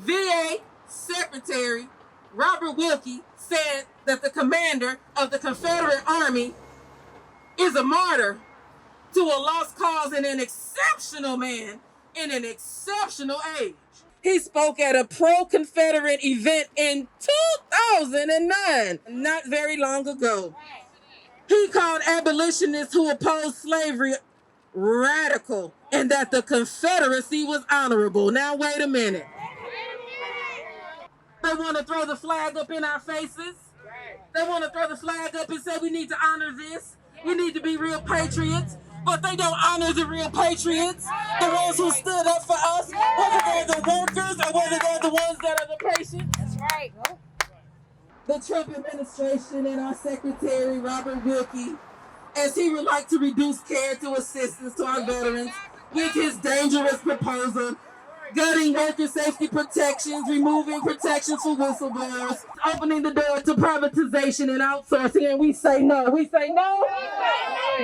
VA Secretary Robert Wilkie said that the commander of the Confederate Army is a martyr to a lost cause and an exceptional man in an exceptional age. He spoke at a pro-Confederate event in 2009, not very long ago. He called abolitionists who opposed slavery radical and that the Confederacy was honorable. Now, wait a minute. They want to throw the flag up in our faces. They want to throw the flag up and say we need to honor this. We need to be real patriots. But they don't honor the real patriots, the ones who stood up for us, whether they're the workers or whether they're the ones that are the patients. That's right. The Trump administration and our Secretary, Robert Wilkie, as he would like to reduce care to assistance to our veterans with his dangerous proposal, gutting worker safety protections, removing protections for whistleblowers, opening the door to privatization and outsourcing, and we say no. We say no.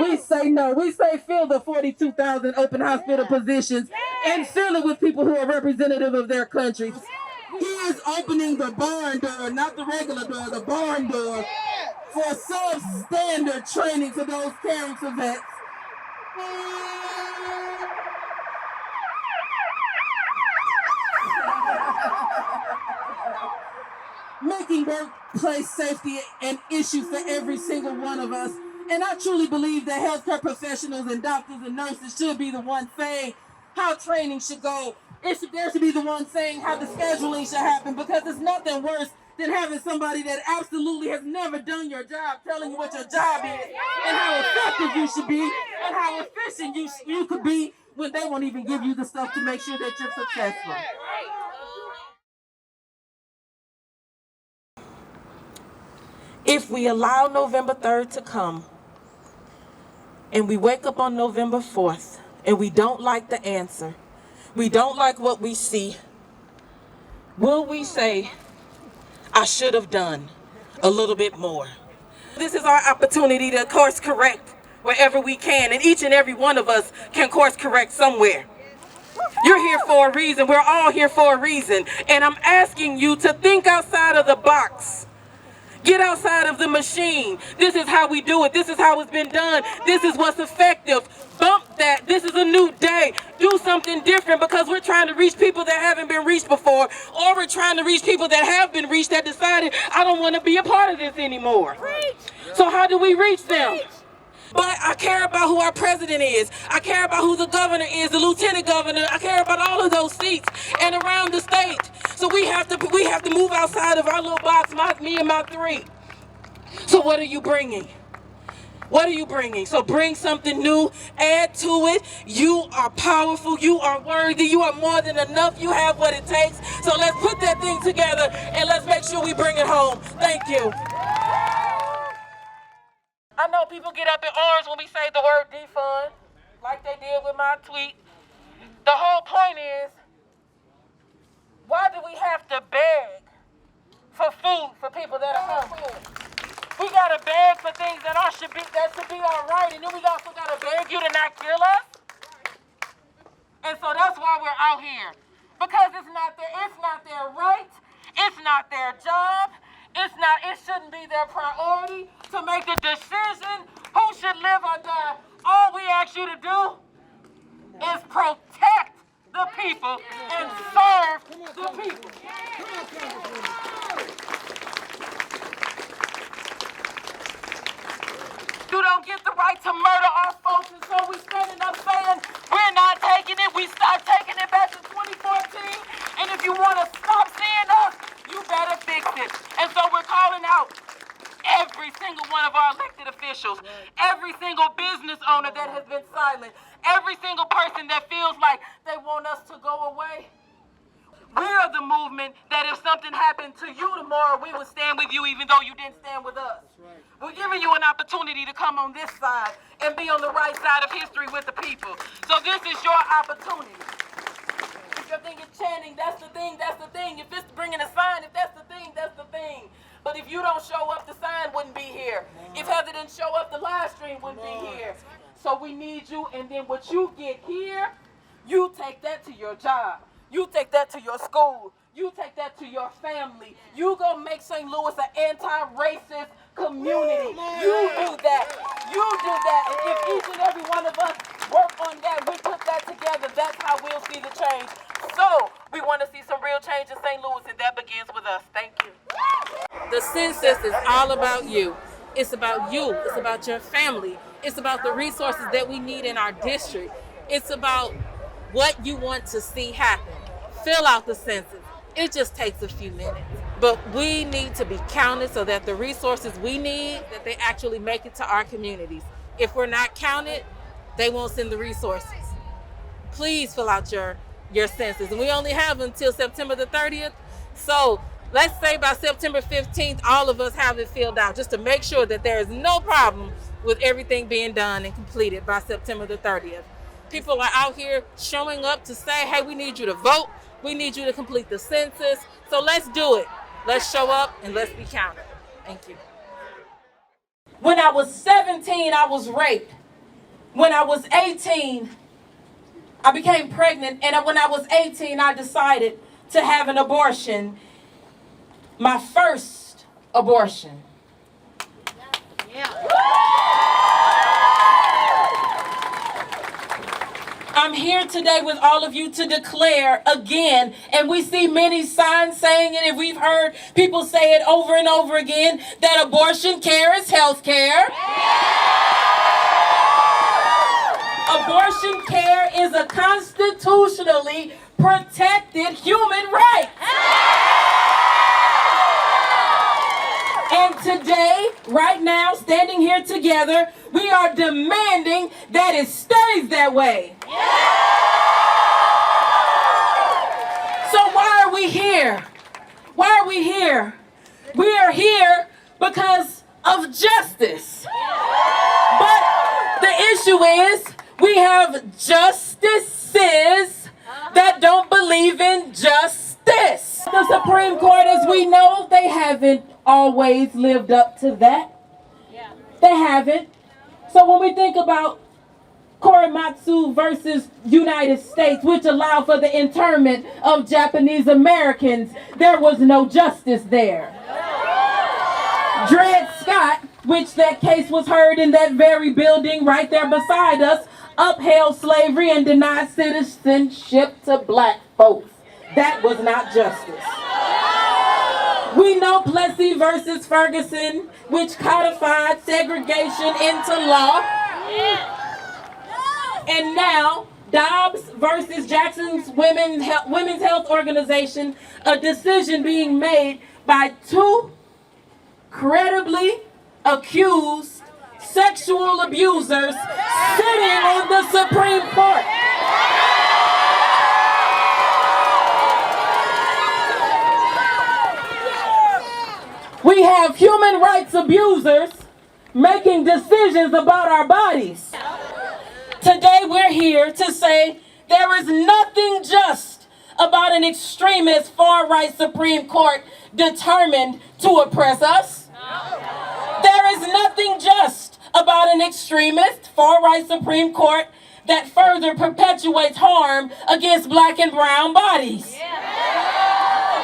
We say no. We say fill the 42,000 open hospital positions and fill it with people who are representative of their countries. He is opening the barn door, not the regular door, the barn door, for substandard training for those caring for vets. Making workplace safety an issue for every single one of us. And I truly believe that healthcare professionals and doctors and nurses should be the one saying how training should go. There should be the one saying how the scheduling should happen, because it's nothing worse than having somebody that absolutely has never done your job telling you what your job is and how effective you should be and how efficient you could be when they won't even give you the stuff to make sure that you're successful. If we allow November 3rd to come and we wake up on November 4th and we don't like the answer, we don't like what we see, will we say, I should have done a little bit more? This is our opportunity to course correct wherever we can, and each and every one of us can course correct somewhere. You're here for a reason. We're all here for a reason. And I'm asking you to think outside of the box. Get outside of the machine. This is how we do it. This is how it's been done. This is what's effective. Bump that. This is a new day. Do something different, because we're trying to reach people that haven't been reached before, or we're trying to reach people that have been reached that decided, I don't want to be a part of this anymore. So how do we reach them? But I care about who our president is. I care about who the governor is, the lieutenant governor. I care about all of those seats and around the state. So we have to move outside of our little box, me and my three. So what are you bringing? What are you bringing? So bring something new, add to it. You are powerful, you are worthy, you are more than enough, you have what it takes. So let's put that thing together and let's make sure we bring it home. Thank you. I know people get up in arms when we say the word defund, like they did with my tweet. The whole point is, why do we have to beg for food for people that are hungry? We gotta beg for things that should be all right, and then we also gotta beg you to not kill us. And so that's why we're out here, because it's not their right, it's not their job. It shouldn't be their priority to make the decision who should live or die. All we ask you to do is protect the people and serve the people. You don't get the right to murder our folks, and so we standing up saying we're not taking it. We stopped taking it back to 2014, and if you want to stop seeing us, you better fix it. And so we're calling out every single one of our elected officials, every single business owner that has been silent, every single person that feels like they want us to go away. We're the movement that if something happened to you tomorrow, we would stand with you even though you didn't stand with us. We're giving you an opportunity to come on this side and be on the right side of history with the people. So this is your opportunity. If you're thinking chanting, that's the thing, that's the thing. If it's bringing a sign, if that's the thing, that's the thing. But if you don't show up, the sign wouldn't be here. If Heather didn't show up, the live stream wouldn't be here. So we need you, and then what you get here, you take that to your job. You take that to your school. You take that to your family. You go make St. Louis an anti-racist community. You do that. You do that. And if each and every one of us work on that, we put that together, that's how we'll see the change. So we want to see some real change in St. Louis, and that begins with us. Thank you. The census is all about you. It's about you. It's about your family. It's about the resources that we need in our district. It's about what you want to see happen. Fill out the census. It just takes a few minutes. But we need to be counted so that the resources we need, that they actually make it to our communities. If we're not counted, they won't send the resources. Please fill out your census. And we only have until September the 30th. So let's say by September 15th, all of us have it filled out, just to make sure that there is no problem with everything being done and completed by September the 30th. People are out here showing up to say, hey, we need you to vote. We need you to complete the census. So let's do it. Let's show up and let's be counted. Thank you. When I was 17, I was raped. When I was 18, I became pregnant. And when I was 18, I decided to have an abortion. My first abortion. Yeah. I'm here today with all of you to declare again, and we see many signs saying it, and we've heard people say it over and over again, that abortion care is health care. Abortion care is a constitutionally protected human right. And today, right now, standing here together, we are demanding that it stays that way. So why are we here? Why are we here? We are here because of justice. But the issue is we have justices that don't believe in justice. The Supreme Court, as we know, they haven't always lived up to that. They haven't. So when we think about Korematsu versus United States, which allowed for the internment of Japanese Americans, there was no justice there. Dred Scott, which that case was heard in that very building right there beside us, upheld slavery and denied citizenship to black folks. That was not justice. We know Plessy versus Ferguson, which codified segregation into law. And now, Dobbs versus Jackson's Women's Health Organization, a decision being made by two credibly accused sexual abusers sitting on the Supreme Court. We have human rights abusers making decisions about our bodies. Today we're here to say there is nothing just about an extremist far-right Supreme Court determined to oppress us. There is nothing just about an extremist far-right Supreme Court that further perpetuates harm against black and brown bodies.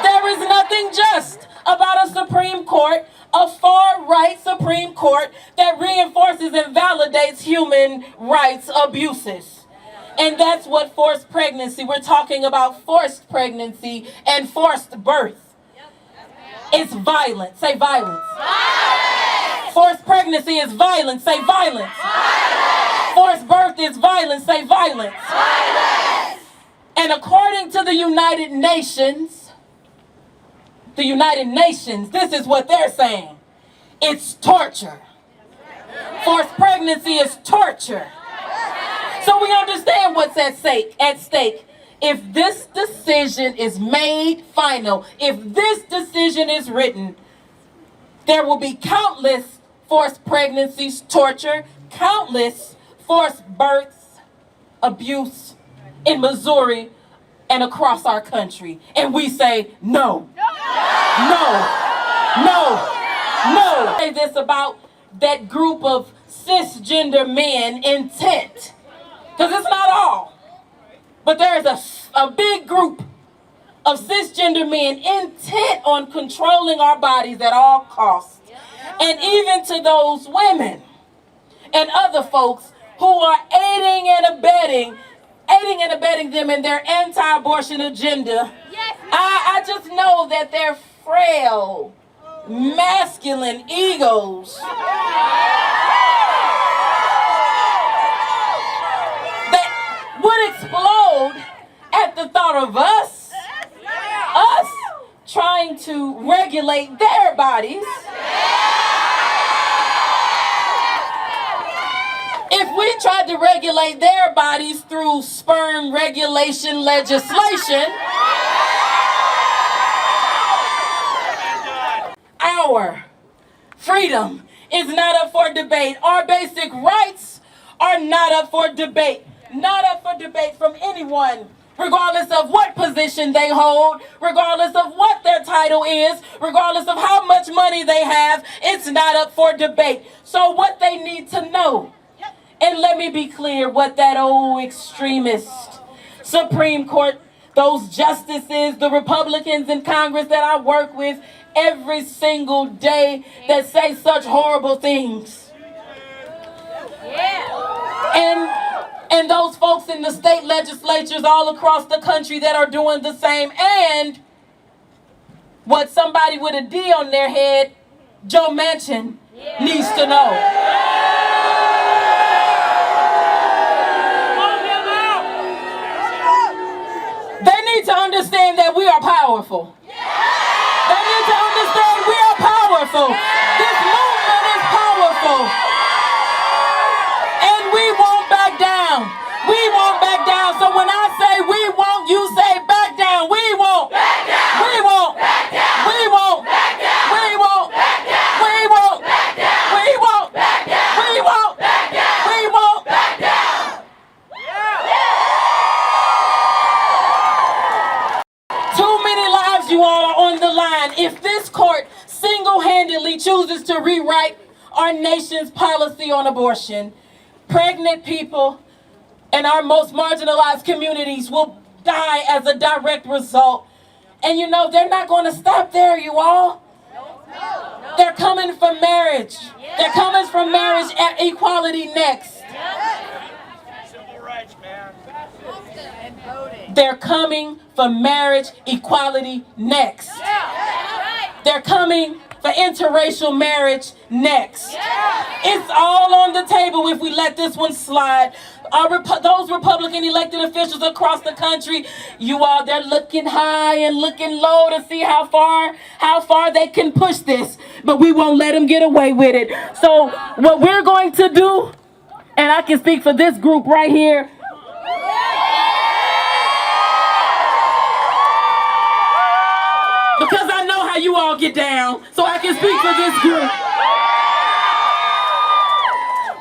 There is nothing just about a Supreme Court, a far-right Supreme Court that reinforces and validates human rights abuses. And that's what forced pregnancy, we're talking about forced pregnancy and forced birth. It's violence. Say violence. Violence. Forced pregnancy is violence. Say violence. Violence. Forced birth is violence. Say violence. Violence. And according to the United Nations, this is what they're saying. It's torture. Forced pregnancy is torture. So we understand what's at stake. If this decision is made final, if this decision is written, there will be countless forced pregnancies, torture, countless forced births, abuse in Missouri and across our country. And we say no. No. Say this about that group of cisgender men intent. Because it's not all. But there is a big group of cisgender men intent on controlling our bodies at all costs. And even to those women and other folks who are aiding and abetting them in their anti-abortion agenda. I just know that their frail, masculine egos that would explode at the thought of us trying to regulate their bodies. If we tried to regulate their bodies through sperm regulation legislation, our freedom is not up for debate. Our basic rights are not up for debate. Not up for debate from anyone, regardless of what position they hold, regardless of what their title is, regardless of how much money they have. It's not up for debate. So what they need to know, and let me be clear what that old extremist Supreme Court, those justices, the Republicans in Congress that I work with every single day that say such horrible things. And those folks in the state legislatures all across the country that are doing the same. And what somebody with a D on their head, Joe Manchin, needs to know. They need to understand that we are powerful. They need to understand we are powerful. This movement is powerful. And we won't back down. We won't back down. So when I say we won't, you say back down. We won't. Back down. We won't. Back down. We won't. Back down. We won't. Back down. We won't. Back down. We won't. Back down. We won't. Back down. We won't. Back down. Too many lives, you all, are on the line. If this court single-handedly chooses to rewrite our nation's policy on abortion, pregnant people and our most marginalized communities will die as a direct result. And you know, they're not going to stop there, you all. They're coming for marriage. They're coming for marriage equality next. Civil rights, man. They're coming for marriage equality next. They're coming for interracial marriage next. It's all on the table if we let this one slide. Those Republican elected officials across the country, you all, they're looking high and looking low to see how far they can push this. But we won't let them get away with it. So what we're going to do, and I can speak for this group right here, because I know how you all get down, so I can speak for this group.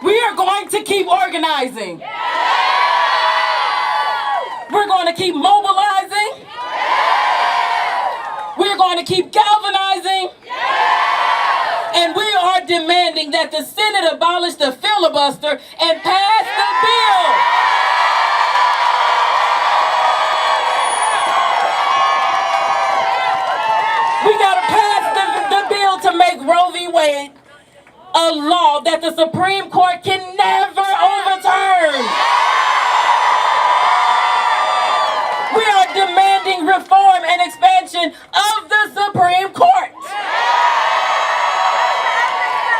We are going to keep organizing. We're going to keep mobilizing. We're going to keep galvanizing. And we are demanding that the Senate abolish the filibuster and pass the bill. We got to pass the bill to make Roe v. Wade a law that the Supreme Court can never overturn. We are demanding reform and expansion of the Supreme Court.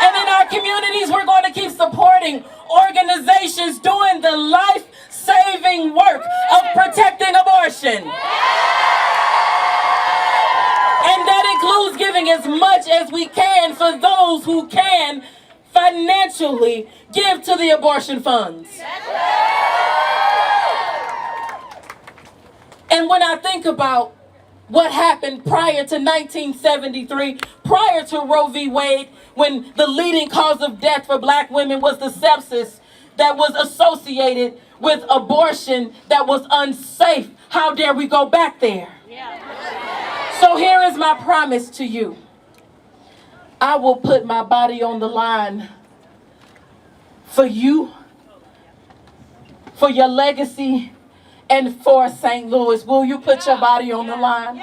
And in our communities, we're going to keep supporting organizations doing the life-saving work of protecting abortion. And that includes giving as much as we can for those who can financially give to the abortion funds. And when I think about what happened prior to 1973, prior to Roe v. Wade, when the leading cause of death for black women was the sepsis that was associated with abortion that was unsafe, how dare we go back there? So here is my promise to you. I will put my body on the line for you, for your legacy, and for St. Louis. Will you put your body on the line?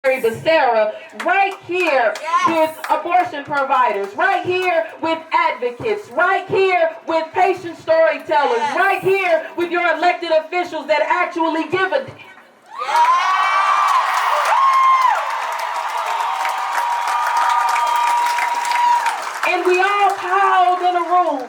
Becerra, right here with abortion providers, right here with advocates, right here with patient storytellers, right here with your elected officials that actually give a... And we all piled in a room.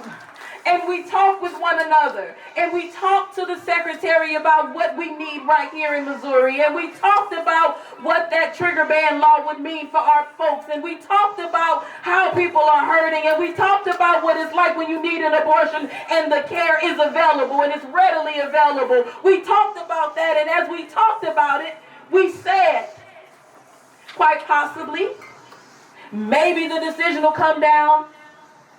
And we talked with one another. And we talked to the secretary about what we need right here in Missouri. And we talked about what that trigger ban law would mean for our folks. And we talked about how people are hurting. And we talked about what it's like when you need an abortion and the care is available and it's readily available. We talked about that. And as we talked about it, we said, quite possibly, maybe the decision will come down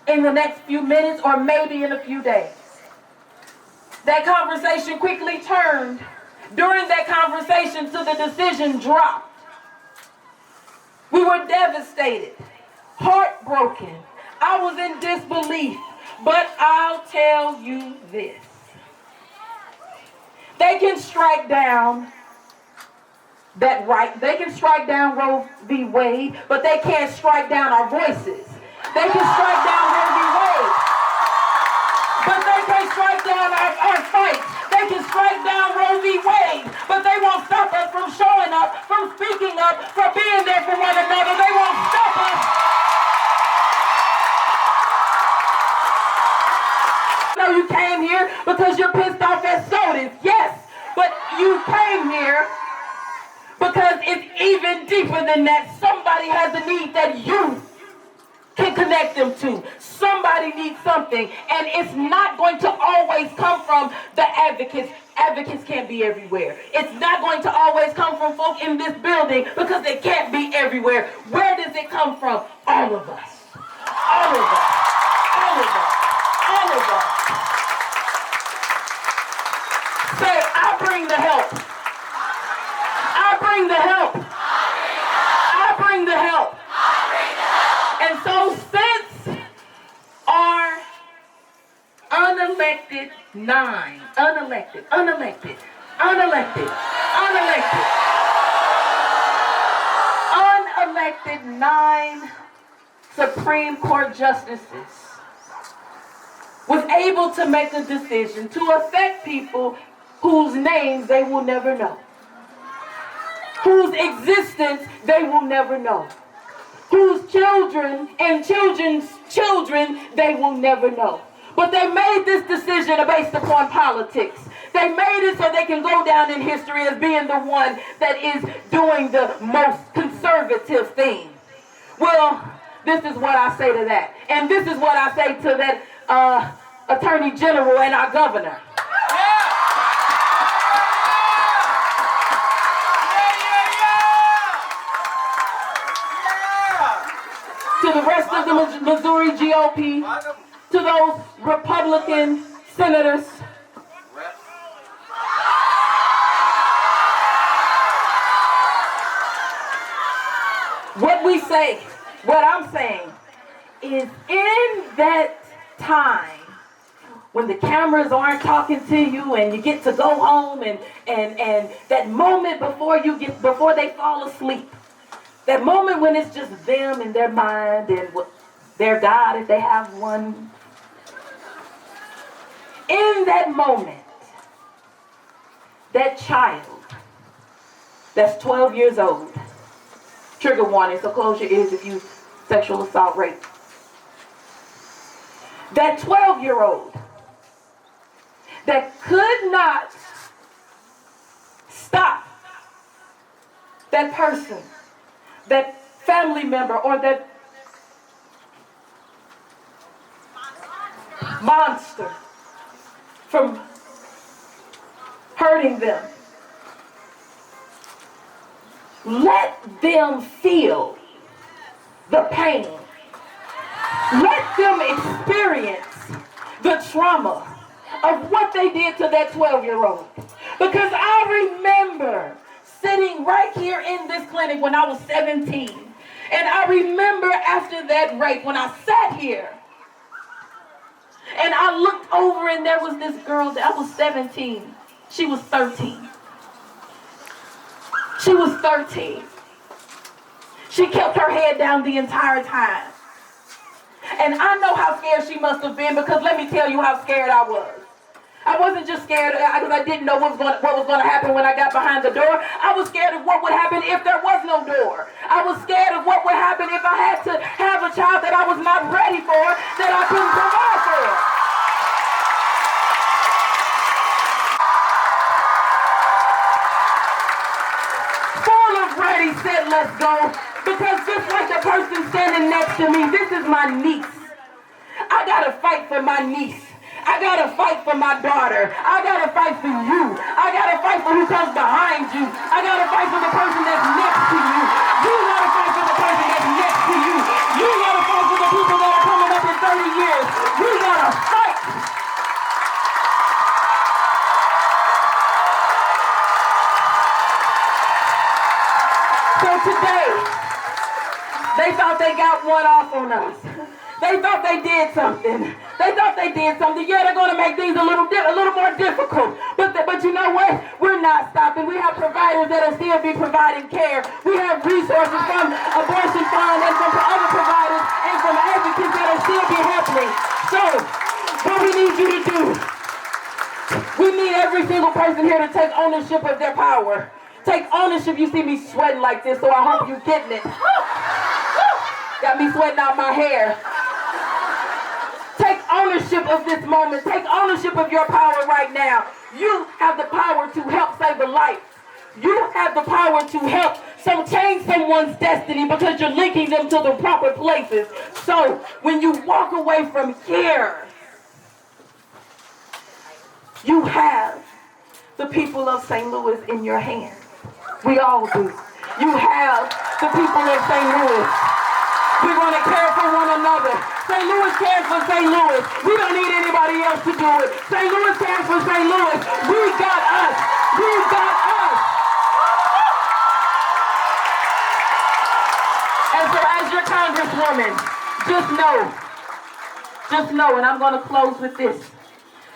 in the next few minutes or maybe in a few days. That conversation quickly turned during that conversation to the decision dropped. We were devastated, heartbroken. I was in disbelief, but I'll tell you this. They can strike down that right. They can strike down Roe v. Wade, but they can't strike down our voices. They can strike down Roe v. Wade, but they can't strike down our fights. They can strike down Roe v. Wade, but they won't stop us from showing up, from speaking up, from being there for one another. They won't stop us. No, you came here because you're pissed off at SOTUS. Yes, but you came here because it's even deeper than that. Somebody has a need that you can connect them to. Somebody needs something, and it's not going to always come from the advocates. Advocates can't be everywhere. It's not going to always come from folk in this building because they can't be everywhere. Where does it come from? All of us. All of us. All of us. All of us. Say, I bring the help. I bring the help. I bring the help. And so since our unelected 9 Supreme Court justices was able to make a decision to affect people whose names they will never know, whose existence they will never know, whose children and children's children they will never know. But they made this decision based upon politics. They made it so they can go down in history as being the one that is doing the most conservative thing. Well, this is what I say to that. And this is what I say to that Attorney General and our governor. to the rest of the Missouri GOP, to those Republican senators, what I'm saying is in that time when the cameras aren't talking to you and you get to go home and that moment before they fall asleep, that moment when it's just them and their mind and their God if they have one, in that moment, that child that's 12 years old, trigger warning, so close your ears if you sexual assault rape. That 12-year-old that could not stop that person, that family member, or that monster from hurting them. Let them feel the pain. Let them experience the trauma of what they did to that 12-year-old. Because I remember sitting right here in this clinic when I was 17. And I remember after that rape, when I sat here, and I looked over and there was this girl that I was 17. She was 13. She was 13. She kept her head down the entire time. And I know how scared she must have been, because let me tell you how scared I was. I wasn't just scared because I didn't know what was going to happen when I got behind the door. I was scared of what would happen if there was no door. I was scared of what would happen if I had to have a child that I was not ready for, that I couldn't provide for. Full of ready, set, let's go. Because just like the person standing next to me, this is my niece. I gotta fight for my niece. I gotta fight for my daughter. I gotta fight for you. I gotta fight for who comes behind you. I gotta fight for the person that's next to you. You gotta fight for the person that's next to you. You gotta fight for the people that are coming up in 30 years. We gotta fight. So today, they thought they got one off on us. They thought they did something. Yeah, they're going to make things a little more difficult. But you know what? We're not stopping. We have providers that will still be providing care. We have resources from Abortion Fund and from other providers and from advocates that will still be happening. So, what we need you to do, we need every single person here to take ownership of their power. Take ownership. You see me sweating like this, so I hope you're getting it. Got me sweating out my hair. Take ownership of this moment. Take ownership of your power right now. You have the power to help save a life. You have the power to help change someone's destiny because you're linking them to the proper places. So when you walk away from here, you have the people of St. Louis in your hands. We all do. You have the people of St. Louis. We're going to care for one another. St. Louis cares for St. Louis. We don't need anybody else to do it. St. Louis cares for St. Louis. We got us. We got us. And so as your congresswoman, just know, and I'm going to close with this.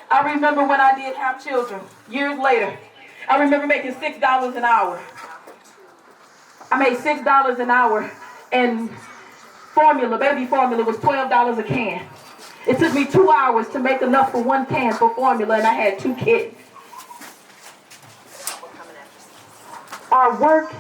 I remember when I did have children, years later. I remember making $6 an hour. I made $6 an hour, and baby formula was $12 a can. It took me 2 hours to make enough for one can for formula, and I had 2 kids. Our work